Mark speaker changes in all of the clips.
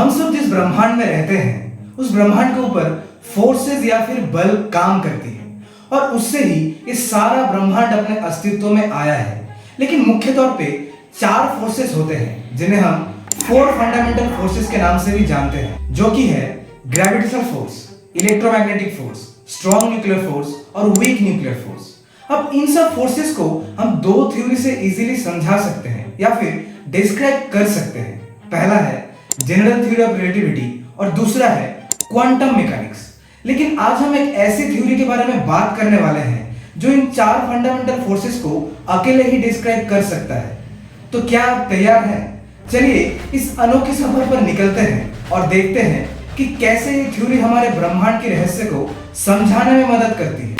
Speaker 1: हम सब जिस ब्रह्मांड में रहते हैं उस ब्रह्मांड के ऊपर फोर्सेस या फिर बल काम करती है और उससे ही ये सारा ब्रह्मांड अपने अस्तित्व में आया है। लेकिन मुख्य तौर पे 4 फोर्सेस होते हैं जिन्हें हम 4 फंडामेंटल फोर्सेस के नाम से भी जानते हैं, जो कि है gravitational force, electromagnetic force, strong nuclear force और वीक न्यूक्लियर फोर्स। अब इन सब फोर्सेस को हम 2 थ्योरी से इजीली समझा सकते हैं या फिर डिस्क्राइब कर सकते हैं। पहला है जनरल थ्योरी ऑफ रिलेटिविटी और दूसरा है क्वांटम मैकेनिक्स। लेकिन आज हम एक ऐसी थ्योरी के बारे में बात करने वाले हैं जो इन 4 फंडामेंटल फोर्सेस को अकेले ही डिस्क्राइब कर सकता है। तो क्या आप तैयार हैं? चलिए इस अनोखे सफर पर निकलते हैं और देखते हैं कि कैसे ये थ्योरी हमारे ब्रह्मांड के रहस्य को समझाने में मदद करती है।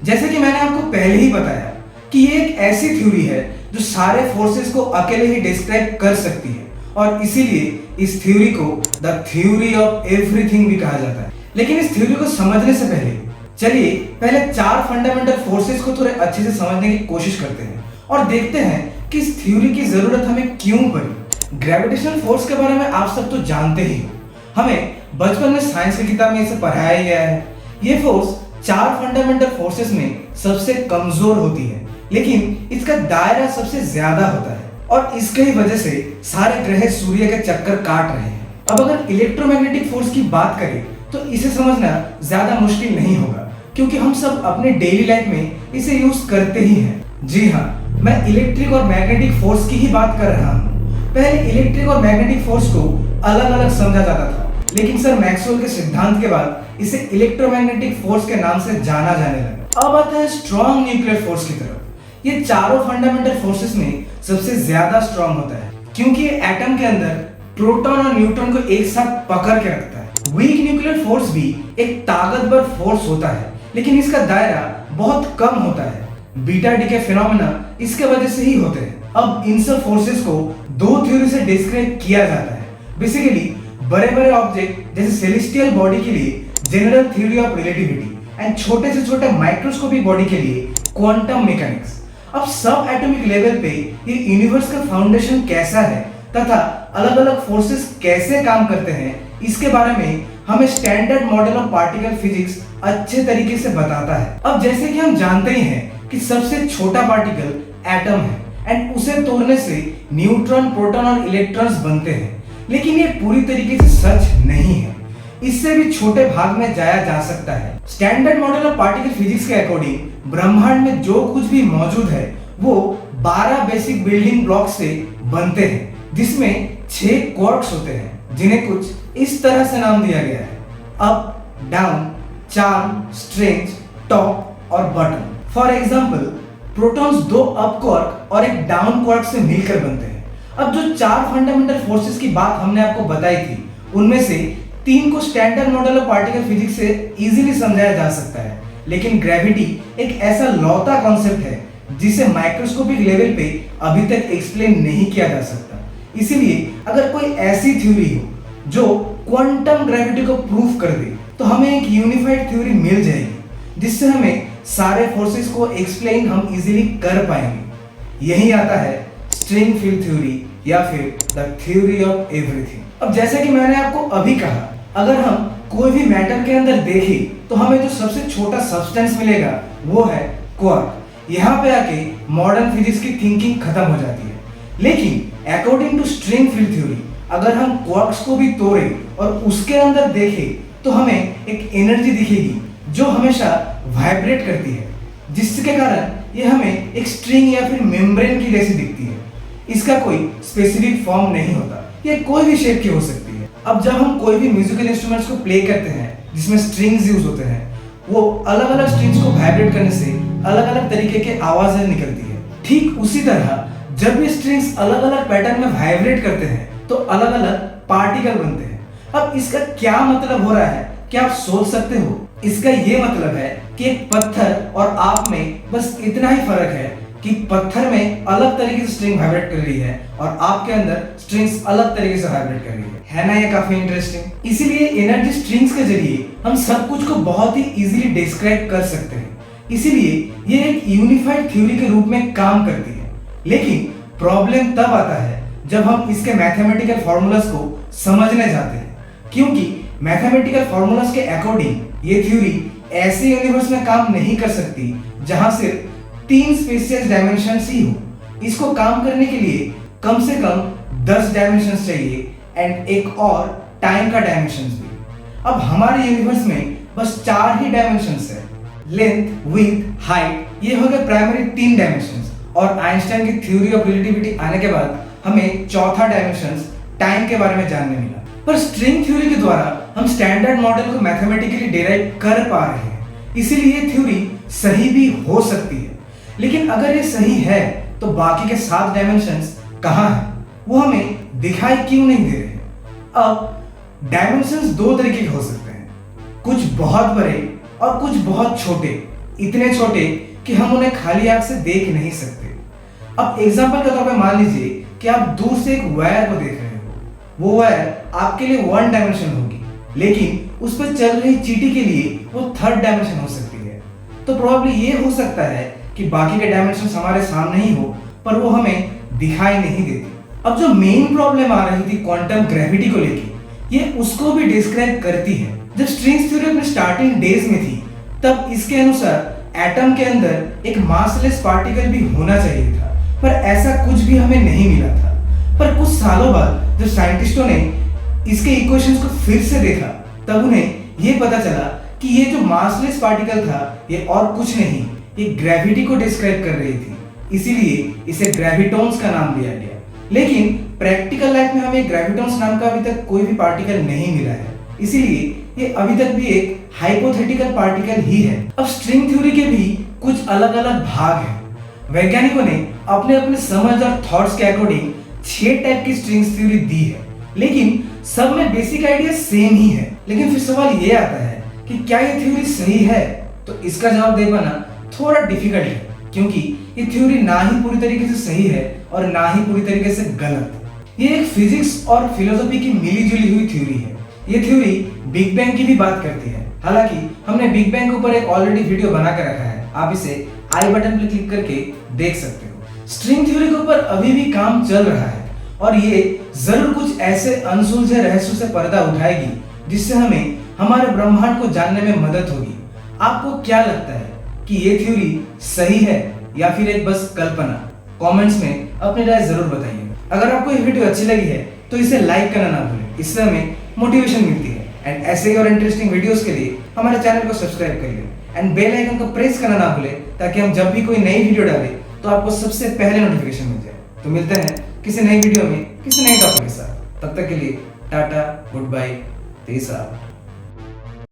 Speaker 1: जैसे कि मैंने आपको पहले ही बताया कि ये एक ऐसी थ्योरी है जो सारे फोर्सेस को अकेले ही डिस्क्राइब कर सकती है और इसीलिए इस थ्योरी को द थ्योरी ऑफ एवरीथिंग भी कहा जाता है। लेकिन इस थ्योरी को समझने से चलिए पहले 4 फंडामेंटल फोर्सेस को थोड़े अच्छे से समझने की कोशिश करते हैं और देखते हैं कि इस थ्योरी की जरूरत हमें क्यों पड़ी। ग्रेविटेशनल फोर्स के बारे में आप सब तो जानते ही हो, हमें बचपन में साइंस की किताब में इसे पढ़ाया गया है। ये फोर्स 4 फंडामेंटल फोर्सेस में सबसे कमजोर होती है, लेकिन इसका दायरा सबसे ज्यादा होता है और इसके ही वजह से सारे ग्रह सूर्य के चक्कर काट रहे हैं। अब अगर इलेक्ट्रोमैग्नेटिक फोर्स की बात करें तो इसे समझना ज्यादा मुश्किल नहीं होगा, क्योंकि हम सब अपने डेली लाइफ में इसे यूज करते ही हैं। जी हाँ, मैं इलेक्ट्रिक और मैग्नेटिक फोर्स की ही बात कर रहा हूँ। पहले इलेक्ट्रिक और मैग्नेटिक फोर्स को अलग अलग समझा जाता था, लेकिन सर मैक्सवेल के सिद्धांत के बाद इसे इलेक्ट्रोमैग्नेटिक फोर्स के नाम से जाना जाने लगा। अब आता है स्ट्रॉन्ग न्यूक्लियर फोर्स की तरफ। ये चारों फंडामेंटल फोर्सेस में सबसे ज्यादा स्ट्रॉन्ग होता है, क्योंकि ये एटम के अंदर प्रोटॉन और न्यूट्रॉन को एक साथ पकड़ के रखता है। वीक न्यूक्लियर फोर्स भी एक ताकतवर फोर्स होता है, लेकिन इसका दायरा बहुत कम होता है। बीटा डीके फिनोमेना इसके वजह से ही होते हैं। अब इन सब फोर्सेस को 2 थ्योरी से डिस्क्राइब किया जाता है। बेसिकली बड़े बड़े ऑब्जेक्ट जैसे सेलेस्टियल बॉडी के लिए general theory of relativity and छोटे से छोटे माइक्रोस्कोपिक बॉडी के लिए क्वांटम मैकेनिक्स। अब सब एटॉमिक लेवल पे ये यूनिवर्स का फाउंडेशन कैसा है तथा अलग अलग फोर्सेस कैसे काम करते हैं, इसके बारे में हमें standard model of particle physics अच्छे तरीके से बताता है। अब जैसे कि हम जानते ही हैं कि सबसे छोटा पार्टिकल एटम है एंड उसे तोड़ने से न्यूट्रॉन, प्रोटॉन और इलेक्ट्रॉन्स बनते हैं, लेकिन ये पूरी तरीके से सच नहीं है। इससे भी छोटे भाग में जाया जा सकता है। Standard model of particle physics के अकॉर्डिंग ब्रह्मांड में जो कुछ भी मौजूद है वो 12 बेसिक बिल्डिंग ब्लॉक से बनते हैं, जिसमें 6 क्वार्क्स होते हैं, जिन्हें कुछ इस तरह से नाम दिया गया है: up, down, charm, strange, top और bottom. For example protons 2 up quark और एक डाउन क्वार्क से मिलकर बनते हैं। अब जो 4 फंडामेंटल फोर्सेस की बात हमने आपको बताई थी, उनमें से 3 को standard model of particle physics से इजीली समझाया जा सकता है, लेकिन ग्रेविटी एक ऐसा लौता कॉन्सेप्ट है जिसे माइक्रोस्कोपिक लेवल पे अभी तक एक्सप्लेन नहीं किया जा सकता। इसीलिए अगर कोई ऐसी थ्योरी हो जो क्वांटम ग्रेविटी को प्रूफ कर दे तो हमें एक यूनिफाइड थ्योरी मिल जाएगी, जिससे हमें सारे फोर्सेस को एक्सप्लेन हम इजीली कर पाएंगे। यही आता है स्ट्रिंग फील्ड थ्योरी या फिर द थ्योरी ऑफ एवरीथिंग। अब जैसे कि मैंने आपको अभी कहा, अगर हम कोई भी मैटर के अंदर देखें तो हमें जो सबसे छोटा सब्सटेंस मिलेगा वो है क्वार्क। यहाँ पे आके मॉडर्न फिजिक्स की थिंकिंग खत्म हो जाती है। लेकिन according to string field theory अगर हम क्वार्क्स को भी तोड़े और उसके अंदर देखें तो हमें एक एनर्जी दिखेगी जो हमेशा वाइब्रेट करती है, जिसके कारण ये हमें एक स्ट्रिंग या फिर मेम्ब्रेन की जैसी दिखती है। इसका कोई स्पेसिफिक फॉर्म नहीं होता, ये कोई भी शेप की हो सकती है। अब जब हम कोई भी म्यूजिकल इंस्ट्रूमेंट्स को प्ले करते हैं जिसमें स्ट्रिंग्स यूज होते हैं, वो अलग अलग स्ट्रिंग्स को वाइब्रेट करने से अलग अलग तरीके के आवाजें निकलती है। ठीक उसी तरह जब ये स्ट्रिंग्स अलग अलग पैटर्न में वाइब्रेट करते हैं तो अलग अलग पार्टिकल बनते हैं। अब इसका क्या मतलब हो रहा है, क्या आप सोच सकते हो? इसका ये मतलब है कि एक पत्थर और आप में बस इतना ही फर्क है कि पत्थर में अलग तरीके से स्ट्रिंग वाइब्रेट कर रही है और आपके अंदर स्ट्रिंग्स अलग तरीके से वाइब्रेट कर रही है ना? ये काफी इंटरेस्टिंग। इसीलिए एनर्जी स्ट्रिंग्स के जरिए हम सब कुछ को बहुत ही इजीली डिस्क्राइब कर सकते हैं। इसीलिए ये एक यूनिफाइड थ्योरी के रूप में काम करती है। लेकिन प्रॉब्लम तब आता है जब हम इसके मैथमेटिकल फॉर्मूलाज को समझने जाते हैं, क्योंकि मैथमेटिकल फॉर्मूलाज के अकॉर्डिंग ये थ्योरी ऐसे यूनिवर्स में काम नहीं कर सकती जहां सिर्फ 3 स्पेशियल डायमेंशंस ही हो। इसको काम करने के लिए कम से कम 10 डायमेंशंस चाहिए एंड एक और टाइम का डायमेंशंस भी। अब हमारे यूनिवर्स में बस 4 ही डायमेंशंस है, लेंथ, विड्थ, हाइट, ये हो गए प्राइमरी 3 डायमेंशंस। और आइंस्टाइन की थ्योरी ऑफ रिलेटिविटी आने के बाद हमें चौथा डायमेंशंस टाइम के बारे में जानने मिला। पर स्ट्रिंग थ्योरी के द्वारा हम स्टैंडर्ड मॉडल को मैथमेटिकली डिराइव कर पा रहे हैं, इसीलिए ये थ्योरी सही भी हो सकती है। लेकिन अगर ये सही है तो बाकी के 7 डायमेंशंस कहाँ हैं? वो हमें दिखाई क्यों नहीं दे रहे? अब डायमेंशंस 2 तरीके के हो सकते हैं, कुछ बहुत बड़े और कुछ बहुत छोटे, इतने छोटे कि हम उन्हें खाली आंख से देख नहीं सकते। अब एग्जांपल के तौर पे मान लीजिए कि आप दूर से एक वायर को देख रहे हो। वो वायर आपके लिए 1 डायमेंशन होगी, लेकिन उस पर चल रही चींटी के लिए वो 3rd डायमेंशन हो सकती है। तो प्रोबेबली ये हो सकता है कि बाकी के डायमेंशन हमारे सामने ही हो, पर वो हमें दिखाई नहीं देती। अब जो मेन प्रॉब्लम आ रही थी क्वांटम ग्रेविटी को लेके, ये उसको भी डिस्क्राइब करती है। जब स्ट्रिंग थ्योरी अपने स्टार्टिंग डेज में थी, तब इसके अनुसार एटम के अंदर एक मासलेस पार्टिकल भी होना चाहिए था, पर ऐसा कुछ भी हमें नहीं मिला था। पर कुछ सालों बाद जब साइंटिस्टों ने इसके इक्वेशंस को फिर से देखा, तब उन्हें यह पता चला कि ये जो मासलेस पार्टिकल था, ये और कुछ नहीं, ये ग्रेविटी को डिस्क्राइब कर रही थी। इसीलिए इसे ग्रेविटॉन्स का नाम दिया गया। लेकिन प्रैक्टिकल लाइफ में हमें ग्रेविटॉन्स नाम का अभी तक कोई भी पार्टिकल नहीं मिला है, इसीलिए ये अभी तक भी एक हाइपोथेटिकल पार्टिकल ही है। अब स्ट्रिंग थ्योरी के भी कुछ अलग अलग भाग हैं। वैज्ञानिकों ने अपने अपने समझ और थॉट्स के अकॉर्डिंग 6 टाइप की स्ट्रिंग थ्योरी दी है, लेकिन सब में बेसिक आइडिया सेम ही है। लेकिन फिर सवाल ये आता है कि क्या ये थ्योरी सही है? तो इसका जवाब दे पाना थोड़ा डिफिकल्ट है, क्योंकि ये थ्योरी ना ही पूरी तरीके से सही है और ना ही पूरी तरीके से गलत। ये एक फिजिक्स और फिलोसॉफी की मिली-जुली हुई थ्योरी है। ये थ्योरी बिग बैंग की भी बात करती है। हालांकि हमने बिग बैंग के ऊपर एक ऑलरेडी वीडियो बना कर रखा है, आप इसे आई बटन पर क्लिक करके देख सकते हो। स्ट्रिंग थ्योरी के ऊपर अभी भी काम चल रहा है और ये जरूर कुछ ऐसे अनसुलझे रहस्यों से पर्दा उठाएगी जिससे हमें हमारे ब्रह्मांड को जानने में मदद होगी। आपको क्या लगता है कि ये थ्योरी सही है या फिर एक बस कल्पना? कमेंट्स में अपनी राय जरूर बताइए। अगर आपको ये वीडियो अच्छी लगी है तो इसे लाइक करना ना भूलें, इससे हमें मोटिवेशन मिलती है। एंड ऐसे ही और इंटरेस्टिंग वीडियोस के लिए हमारे चैनल को सब्सक्राइब करिए एंड बेल आइकन को प्रेस करना ना भूलें, ताकि हम जब भी कोई नई वीडियो डालें तो आपको सबसे पहले नोटिफिकेशन मिल जाए। तो मिलते हैं किसी नई वीडियो में किसी नए टॉपिक के साथ। तब तक के लिए tata, goodbye, peace out.